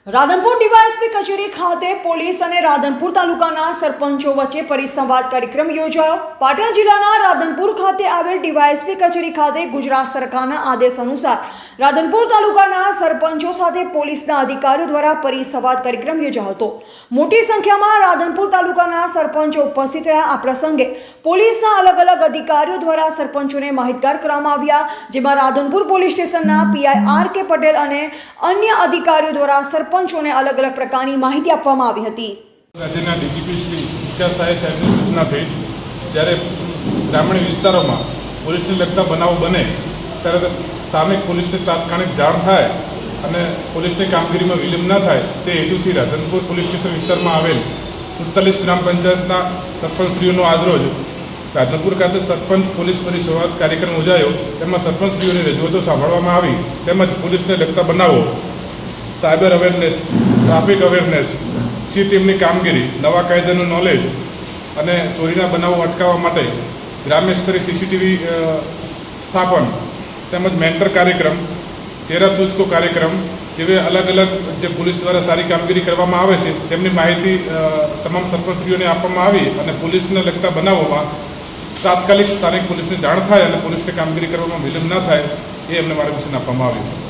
Radhanpur DYSP કચેરી ખાતે police અને રાધનપુર તાલુકાના સરપંચો વચ્ચે પરિસંવાદ કાર્યક્રમ યોજાયો। પાટણ જિલ્લાના રાધનપુર ખાતે આવેલ ડીવાયએસપી કચેરી ખાતે ગુજરાત સરકારના આદેશ અનુસાર રાધનપુર તાલુકાના સરપંચો સાથે પોલીસના અધિકારીઓ દ્વારા પરિસંવાદ કાર્યક્રમ યોજાયો હતો। મોટી સંખ્યામાં રાધનપુર તાલુકાના સરપંચો ઉપસ્થિત રહ્યા। આ પ્રસંગે પોલીસના અલગ અલગ અધિકારીઓ દ્વારા સરપંચોને માહિતગાર કરવામાં આવ્યા, જેમાં રાધનપુર પોલીસ સ્ટેશનના પીઆઈ આર.કે. પટેલ અને અન્ય અધિકારીઓ દ્વારા સરપંચોને અલગ અલગ પ્રકારની માહિતી આપવામાં આવી હતી। રાજ્યના ડીજીપી શ્રી વિકાસ સહાય સાહેબની સૂચનાથી જ્યારે ગ્રામીણ વિસ્તારોમાં પોલીસને લગતા બનાવો બને ત્યારે સ્થાનિક પોલીસને તાત્કાલિક જાણ થાય અને પોલીસની કામગીરીમાં વિલંબ ન થાય તે હેતુથી રાધનપુર પોલીસ સ્ટેશન વિસ્તારમાં આવેલ 47 ગ્રામ પંચાયતના સરપંચશ્રીઓનો આજરોજ રાધનપુર ખાતે સરપંચ પોલીસ પરિસંવાદ કાર્યક્રમ યોજાયો। તેમાં સરપંચશ્રીઓની રજૂઆતો સાંભળવામાં આવી તેમજ પોલીસને લગતા બનાવો, cyber awareness, traffic awareness, C ટીમની કામગીરી, નવા કાયદાનું નોલેજ અને ચોરીના બનાવો અટકાવવા માટે ગ્રામ્ય સ્તરે સીસીટીવી સ્થાપન તેમજ મેન્ટર કાર્યક્રમ, તેરા તુજકો કાર્યક્રમ જેવી અલગ અલગ જે પોલીસ દ્વારા સારી કામગીરી કરવામાં આવે છે તેમની માહિતી તમામ સરપંચશ્રીઓને આપવામાં આવી અને પોલીસને લગતા બનાવોમાં તાત્કાલિક સ્થાનિક પોલીસને જાણ થાય અને પોલીસની કામગીરી કરવામાં વિલંબ ન થાય એ એમને માર્ગદર્શન આપવામાં આવ્યું।